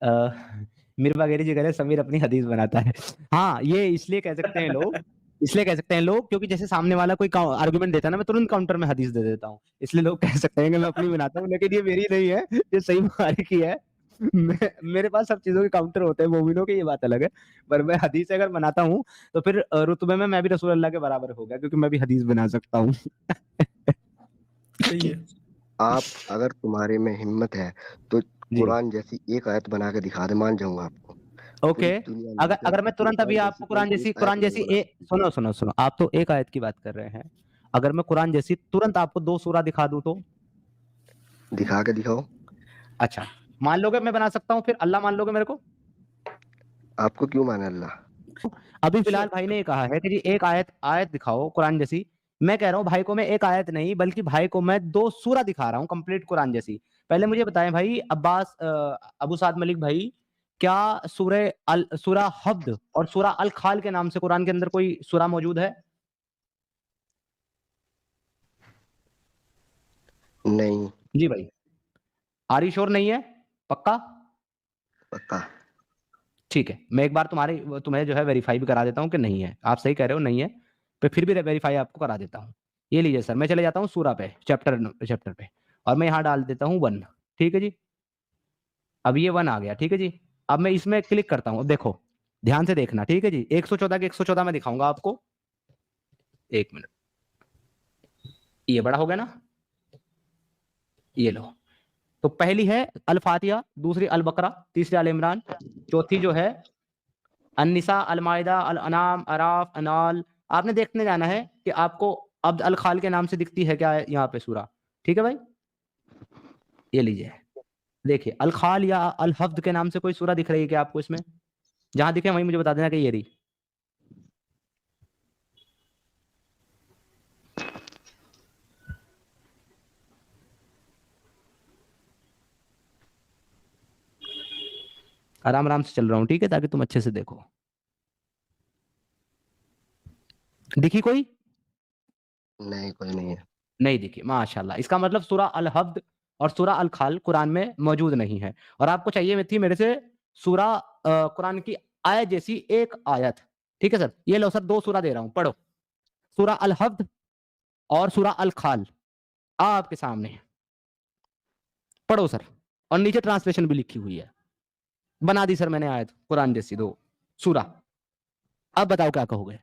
Mir Bagheri जी कह रहे हैं समीर अपनी हदीस बनाता है। हाँ, ये इसलिए कह सकते हैं लोग, इसलिए कह सकते हैं लोग क्योंकि जैसे सामने वाला कोई आर्गुमेंट देता है ना, मैं तुरंत काउंटर में हदीस दे देता हूँ, इसलिए लोग कह सकते हैं कि मैं अपनी बनाता हूँ, लेकिन ये मेरी नहीं है, ये सही बुखारी की है। मेरे पास सब चीजों के काउंटर होते हैं, मोमिनों की ये बात अलग है, पर मैं हदीस अगर बनाता हूँ तो फिर रुतबे में मैं भी रसूल अल्लाह के बराबर हो गया, क्योंकि मैं भी हदीस बना सकता हूँ। सही है। आप अगर तुम्हारे में हिम्मत है तो जी। कुरान जैसी एक आयत बना के दिखा दे, मान जाऊंगा आपको। ओके। पूरी दुनिया अगर मिलकर अगर मैं तुरंत अभी आपको कोई एक आयत कुरान नहीं जैसी बना सकती। सुनो सुनो सुनो, आप तो एक आयत की बात कर रहे हैं, अगर मैं कुरान जैसी तुरंत आपको 2 सूरा दिखा दूं तो? दिखा के दिखाओ। अच्छा, मान लोगे मैं बना सकता हूँ, फिर अल्लाह मान लोगे मेरे को? आपको क्यों माने अल्लाह? अभी फिलहाल भाई ने ये कहा है कि जी एक आयत आयत दिखाओ कुरान जैसी। मैं कह रहा हूँ भाई को मैं एक आयत नहीं, बल्कि भाई को मैं 2 सूरा दिखा रहा हूँ कंप्लीट कुरान जैसी। पहले मुझे बताएं भाई अब्बास, अबू साद मलिक भाई, क्या सूरा हब्द और सूरा अल खाल के नाम से कुरान के अंदर कोई सूरा मौजूद है? नहीं। जी भाई। आर यू श्योर नहीं है? पक्का? पक्का। ठीक है, मैं एक बार तुम्हें जो है वेरीफाई भी करा देता हूँ कि नहीं है। आप सही कह रहे हो नहीं है, पर फिर भी वेरीफाई आपको करा देता हूँ। ये लीजिए सर, मैं चले जाता हूँ सूरा पे, चैप्टर पे, और मैं यहाँ डाल देता हूँ 1। ठीक है जी, अब ये 1 आ गया। ठीक है जी, अब मैं इसमें क्लिक करता हूँ। अब देखो, ध्यान से देखना। ठीक है जी, 114 के 114 में दिखाऊंगा आपको। 1 मिनट, ये बड़ा हो गया ना, ये लो। तो पहली है अल फातिहा, दूसरी अल बकरा, तीसरी अल इमरान, चौथी जो है अन्निसा, अल माइदा, अल अनाम, अराफ, अनाल। आपने देखने जाना है कि आपको अब्द अल खाल के नाम से दिखती है क्या यहाँ पे सूरा। ठीक है भाई, ये लीजिए, देखिए अल खाल या अल हफ्द के नाम से कोई सूरा दिख रही है क्या आपको इसमें? जहां दिखे वहीं मुझे बता देना कि ये रही। आराम आराम से चल रहा हूँ, ठीक है, ताकि तुम अच्छे से देखो। दिखी कोई? नहीं, कोई नहीं है। नहीं दिखी, माशाल्लाह। इसका मतलब सूरा अल हब्द और सूरा अल खाल कुरान में मौजूद नहीं है, और आपको चाहिए थी मेरे से सूरा कुरान की आयत जैसी एक आयत। ठीक है सर, ये लो सर, 2 सूरा दे रहा हूं, पढ़ो। सूरा अल हब्द और सूरा अल खाल आपके सामने, पढ़ो सर। और नीचे ट्रांसलेशन भी लिखी हुई है, बना दी सर मैंने आयत कुरान जैसी 2 सूरा। अब बताओ क्या कहोगे?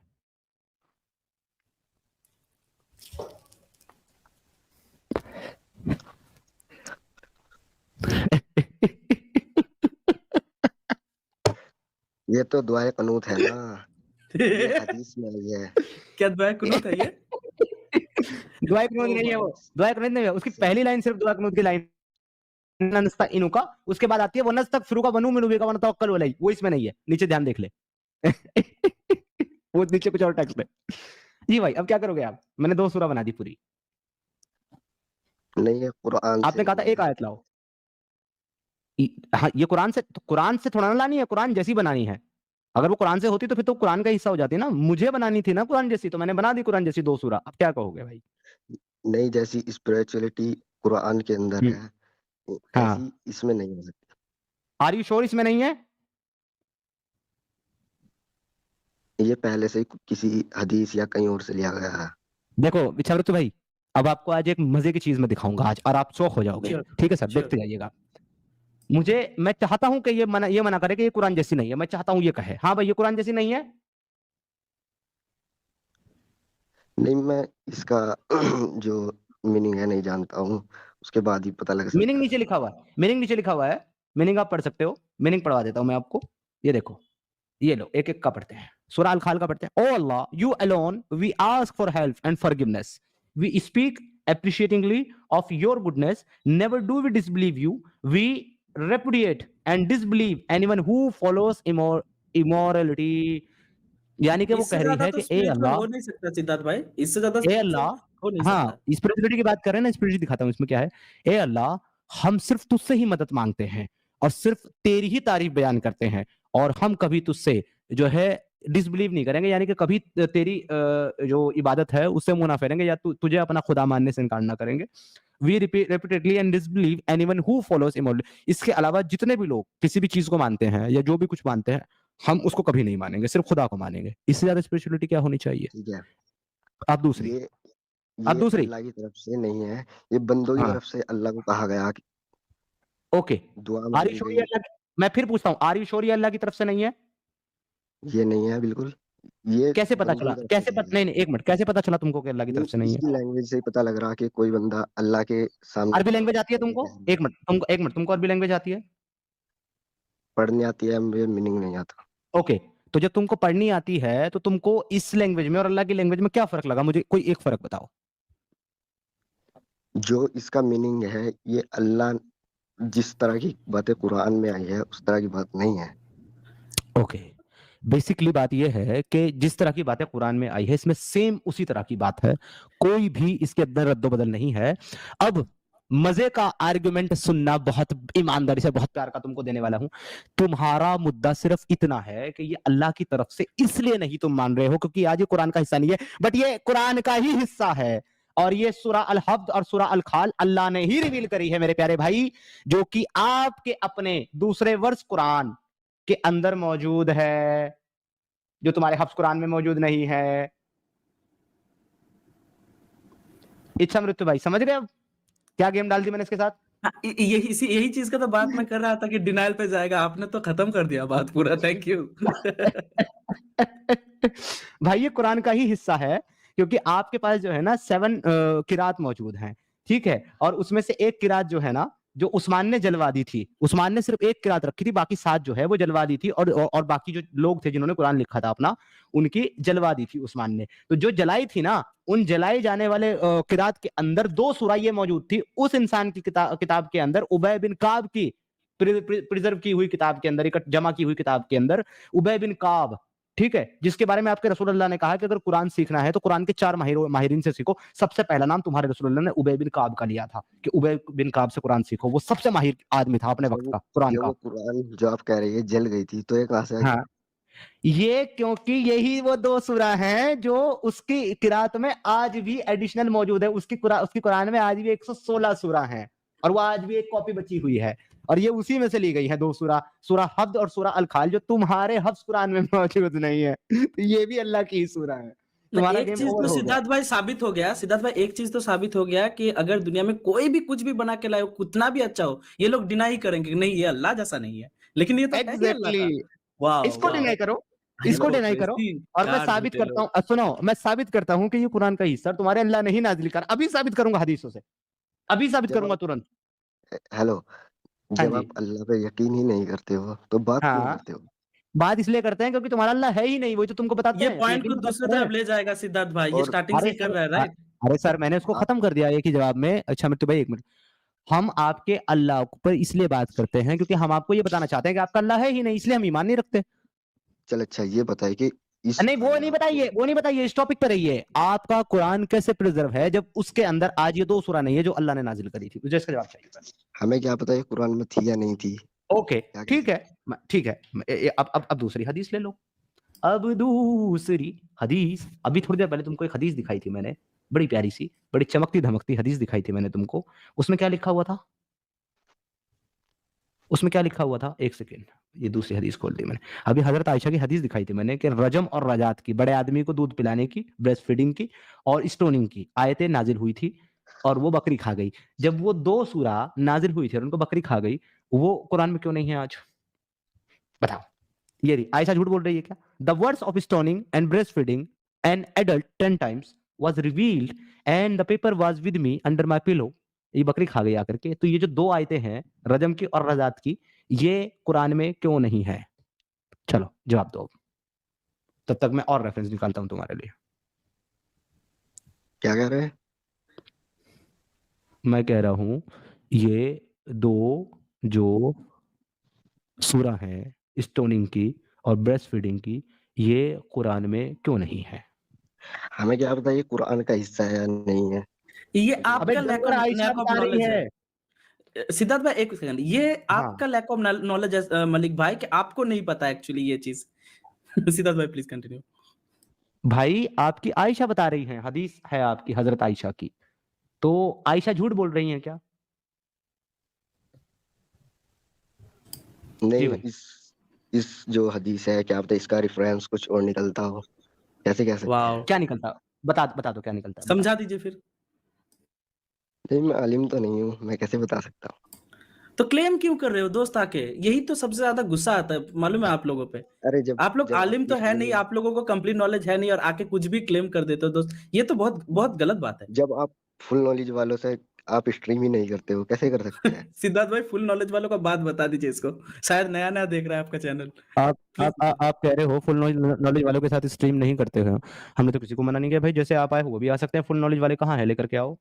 ये तो दुआए कनूत है ना, ये हदीस में आई है। क्या दुआ कुनूत है ये? दुआ कुनूत ओ नहीं है वो, भाई। दुआ कुनूत नहीं है, उसकी पहली लाइन सिर्फ दुआ कुनूत की लाइन, नस्ता इनुका, उसके बाद आती है वो नस्तक फिरुका बनू मिनु बिका वन तवक्कल अलैहि, वो इसमें नहीं है। नीचे ध्यान देख ले। वो नीचे कुछ और टेक्स्ट है। जी भाई, अब क्या करोगे आप? मैंने 2 सूरा बना दी पूरी। नहीं, ये कुरान से आपने कहा था नहीं एक है। आयत लाओ। हाँ, ये कुरान से, तो कुरान से थोड़ा ना लानी है, कुरान जैसी बनानी है। अगर वो कुरान से होती तो फिर तो कुरान का हिस्सा हो जाती ना, मुझे बनानी थी ना कुरान जैसी, तो मैंने बना दी कुरान जैसी 2 सूरा। अब क्या कहोगे भाई? नहीं, जैसी स्पिरिचुअलिटी कुरान के अंदर हम्म, है, ऐसी हाँ। इसमें नहीं हो सकती। आर यू श्योर इसमें नहीं है? ये पहले से ही किसी हदीस या कहीं और से लिया गया है। देखो विचारत भाई, अब आपको आज एक मजे की चीज मैं दिखाऊंगा आज, और आप शौक हो जाओगे। चलो ठीक है सर, देखते चलो। जाइएगा। मैं चाहता हूं कि ये मना करे कि ये कुरान जैसी नहीं है। मैं चाहता हूं ये कहे हाँ भाई ये कुरान जैसी नहीं है। नहीं, मैं इसका जो मीनिंग है नहीं जानता हूँ, उसके बाद ही पता लग मीनिंग सकता है। नीचे लिखा हुआ है, मीनिंग नीचे लिखा हुआ है, मीनिंग आप पढ़ सकते हो। मीनिंग पढ़वा देता हूं मैं आपको, ये देखो, ये लो एक एक का पढ़ते हैं। सूरा अल खाल का पढ़ते हैं। O Allah, you alone we ask for help and forgiveness, we speak appreciatingly of your goodness, never do we disbelieve you, we repudiate and disbelieve anyone who follows immorality। यानी कि वो इससे कह रही ज्यादा है तो कि ए स्पिरिचुअल अल्लाह, हो नहीं सकता सिद्धार्थ भाई, इससे ज्यादा ए स्पिरिचुअल अल्लाह, हो नहीं हाँ सकता। स्पिरिचुअलिटी की बात कर रहे हैं ना, स्पिरिचुअलिटी दिखाता हूँ इसमें क्या है। ए अल्लाह, हम सिर्फ तुझसे ही मदद मांगते हैं और सिर्फ तेरी ही तारीफ बयान करते हैं, और हम कभी तुझसे जो है डिसबिलीव नहीं करेंगे, यानी कि कभी तेरी जो इबादत है उससे मुंह ना फेरेंगे, या तुझे अपना खुदा मानने से इनकार ना करेंगे। We repeatedly and disbelieve anyone who follows immortality। इसके अलावा जितने भी लोग किसी भी चीज को मानते हैं या जो भी कुछ मानते हैं, हम उसको कभी नहीं मानेंगे, सिर्फ खुदा को मानेंगे। इससे ज्यादा स्पिरिचुअलिटी क्या होनी चाहिए? ठीक है। अब दूसरी, ये अब ये दूसरी, अल्लाह की तरफ से नहीं है, ये बंदों की हाँ, तरफ से अल्लाह को कहा गया कि ओके, दुआ आर यू मांगी श्योर गई। मैं फिर पूछता हूँ, आर यू श्योर ये अल्लाह की तरफ से नहीं है? ये नहीं है बिल्कुल, ये कैसे पता बंदों चला? की तरफ से कैसे कहा पता, गया। नहीं नहीं, एक मिनट, कैसे पता चला तुमको कि अल्लाह की तरफ से मीन्स नहीं है? इसकी लैंग्वेज से ही पता लग रहा कि कोई बंदा अल्लाह के सामने अरबी लैंग्वेज आती है ये तुमको? कह रहा है। एक मिनट, तुमको अरबी लैंग्वेज आती है? पढ़ने आती है, मुझे मीनिंग नहीं आता। ओके, तो जब तुमको पढ़नी आती है तो तुमको इस लैंग्वेज में और अल्लाह की लैंग्वेज में क्या फर्क लगा? मुझे कोई एक फर्क बताओ। जो इसका मीनिंग है, ये अल्लाह जिस तरह की बातें कुरान में आई है उस तरह की बात नहीं है। ओके, बेसिकली बात यह है कि जिस तरह की बातें कुरान में आई है इसमें सेम उसी तरह की बात है, कोई भी इसके अंदर रद्दोबदल नहीं है। अब मजे का आर्गुमेंट सुनना, बहुत ईमानदारी से बहुत प्यार का तुमको देने वाला हूं। तुम्हारा मुद्दा सिर्फ इतना है कि ये अल्लाह की तरफ से इसलिए नहीं तुम मान रहे हो क्योंकि आज ये कुरान का हिस्सा नहीं है, बट ये कुरान का ही हिस्सा है। और ये सूरा अल हब्द और सूरा अल खाल अल्लाह ने ही रिवील करी है मेरे प्यारे भाई, जो कि आपके अपने दूसरे वर्ष कुरान के अंदर मौजूद है, जो तुम्हारे हफ्स कुरान में मौजूद नहीं है। इच्छा मृत्यु भाई, समझ गए अब क्या गेम डाल दी मैंने इसके साथ? हाँ, यही चीज का तो बात मैं कर रहा था कि डिनाइल पे जाएगा, आपने तो खत्म कर दिया बात पूरा। Thank you. भाई ये कुरान का ही हिस्सा है क्योंकि आपके पास जो है ना 7 किरात मौजूद हैं, ठीक है, और उसमें से एक किरात जो है ना, जो उस्मान ने जलवा दी थी, उस्मान ने सिर्फ एक किरात रखी थी, बाकी 7 जो है वो जलवा दी थी, और बाकी जो लोग थे जिन्होंने कुरान लिखा था अपना, उनकी जलवा दी थी उस्मान ने। तो जो जलाई थी ना, उन जलाई जाने वाले किरात के अंदर 2 सूरा ये मौजूद थी। उस इंसान की किताब के अंदर, उबय बिन काब की प्रिजर्व की हुई किताब के अंदर, जमा की हुई किताब के अंदर, उबय बिन काब, ठीक है, जिसके बारे में आपके रसूल अल्लाह ने कहा कि अगर कुरान सीखना है तो कुरान के 4 माहिरीन से सीखो। सबसे पहला नाम तुम्हारे रसूल अल्लाह ने उबय बिन काब का लिया था कि उबय बिन काब से कुरान सीखो। वो सबसे माहिर आदमी था अपने वक्त जब का कुरान जब का। वो कुरान जो आप कह रहे हैं जल गई थी, तो ये कहाँ से आ गई? हाँ, ये क्योंकि यही वो 2 सूरा हैं जो उसकी किरात में आज भी एडिशनल मौजूद है। उसकी कुरान में आज भी 116 सूरा हैं और वो आज भी एक कॉपी बची हुई है, और ये उसी में से ली गई है 2 सूरा, सूरा हफ्द और सूरा अल खाल, जो तुम्हारे हफ्स कुरान में मौजूद नहीं है। तो ये भी अल्लाह की ही सूरा है। तुम्हारा एक गेम चीज ओवर तो हो गया। सिद्धार्थ भाई साबित हो गया, सिद्धार्थ भाई एक चीज तो साबित हो गया कि अगर दुनिया में कोई भी कुछ भी बना के लाए, कितना भी अच्छा हो, ये लोग डिनाई करेंगे कि नहीं ये अल्लाह जैसा नहीं है, लेकिन ये तो है ही अल्लाह एग्जैक्टली, का। वाह इसको वाह, डिनाई करो, ये इसको लोग तो डिनाई करो, ऐसी और मैं कार साबित झूठे करता लोग। हूँ। सुनो, मैं साबित करता हूँ कि ये कुरान का हिस्सा तुम्हारे अल्लाह ने ही नाजिल करा। अभी साबित करूंगा हदीसों से, अभी साबित जब करूंगा आप तुरंत। हेलो, हाँ जब जी, आप अल्लाह पे यकीन ही नहीं करते हो तो बात क्यों हाँ, करते हो? बात इसलिए करते हैं क्योंकि तुम्हारा अल्लाह है ही नहीं, वही तो तुमको बताते ये हैं, तो पॉइंट यकीन को की बात दूसरी कर रहे तरफ हैं। ले जाएगा सिद्धार्थ भाई, ये और स्टार्टिंग से अरे ही कर सर, रहा है, राइट? अरे सर, मैंने उसको आप खत्म कर दिया एक ही जवाब में। अच्छा मिट्टू भाई, एक मिनट, हम आपके अल्लाह पर इसलिए बात करते हैं क्योंकि हम आपको ये बताना चाहते हैं कि आपका अल्लाह है ही नहीं, इसलिए हम ईमान नहीं रखते। चल अच्छा ये बताइए कि इस नहीं, वो नहीं अल्लाह को बताइए, वो नहीं बताइए, इस टॉपिक पे रहिए। आपका कुरान कैसे प्रिजर्व है जब उसके अंदर आज ये 2 सूरा नहीं है जो अल्लाह ने नाजिल करी थी? मुझे इसका जवाब चाहिए पहले। हमें क्या पता ये कुरान में थी या नहीं थी? ओके, क्या कह ठीक रहे है, ठीक है, अब दूसरी हदीस ले लो। अब दूसरी हदीस, अभी थोड़ी देर पहले तुमको एक हदीस दिखाई थी मैंने, बड़ी प्यारी सी, बड़ी चमकती धमकती हदीस दिखाई थी मैंने तुमको। उसमें क्या लिखा हुआ था? उसमें क्या लिखा हुआ था? एक सेकेंड, ये दूसरी हदीस खोल दी मैंने। अभी हजरत आयशा की हदीस दिखाई थी मैंने कि रजम और रजात की, बड़े आदमी को दूध पिलाने की, ब्रेस्ट फीडिंग की और स्टोनिंग की आयतें नाजिल हुई थी, और वो बकरी खा गई। जब वो 2 सूरा नाजिल हुई थी और उनको बकरी खा गई, वो कुरान में क्यों नहीं है आज? बताओ। ये रही, आयशा झूठ बोल रही है क्या? The words of stoning and breast feeding an adult 10 times was revealed and the paper was with me under my pillow. ये बकरी खा गई आकर के। तो ये जो 2 आयतें हैं, रजम की और रजात की, ये कुरान में क्यों नहीं है? चलो जवाब दो, तब तक मैं और रेफरेंस निकालता हूं तुम्हारे लिए। क्या कह रहे हैं? मैं कह रहा हूं ये 2 जो सूरा है स्टोनिंग की और ब्रेस्ट फीडिंग की, ये कुरान में क्यों नहीं है? हमें क्या पता ये कुरान का हिस्सा है या नहीं है? ये अबे आपका डर, आयशा लैक ऑफ बता रही नॉलेज है। है। सिद्धार्थ भाई एक सेकंड, ये हाँ, आपका लैक ऑफ नॉलेज है मलिक भाई, कि आपको नहीं पता एक्चुअली ये चीज। सिद्धार्थ भाई प्लीज कंटिन्यू। भाई आपकी आयशा बता रही हैं, हदीस है आपकी हजरत आयशा की। तो आयशा झूठ बोल रही हैं क्या? नहीं जी मैं भाई। इस जो हदीस है क्या पता इसका रेफरेंस कुछ और निकलता हो, कैसे कह सकते हैं? वाओ! क्या निकलता? बता दो क्या निकलता है, बता। समझा दीजिए फिर। नहीं मैं आलिम तो नहीं हूँ, मैं कैसे बता सकता हूँ? तो क्लेम क्यों कर रहे हो दोस्त आके? यही तो सबसे ज़्यादा गुस्सा आता है, मालूम है आप लोगों पे। अरे जब आप लोग जब आलिम आपकी तो है नहीं, स्ट्रीम आप लोगों को कंप्लीट नॉलेज है नहीं और आके कुछ भी क्लेम कर देते हो दोस्त। ये तो बहुत बहुत गलत बात है। जब आप फुल नॉलेज वालों से आप स्ट्रीम ही नहीं करते हो, कैसे कर सकते हैं? सिद्धार्थ भाई फुल नॉलेज वालों का बात बता दीजिए इसको। शायद नया-नया देख रहा है आपका चैनल। आप प्लीज़ बताइए। आप कह रहे हो फुल नॉलेज वालों के साथ स्ट्रीम नहीं करते हो। हमने तो किसी को मना नहीं किया भाई, जैसे आप आए हो वो भी आ सकते हैं, फुल नॉलेज वाले कहाँ है, लेकर के आओ।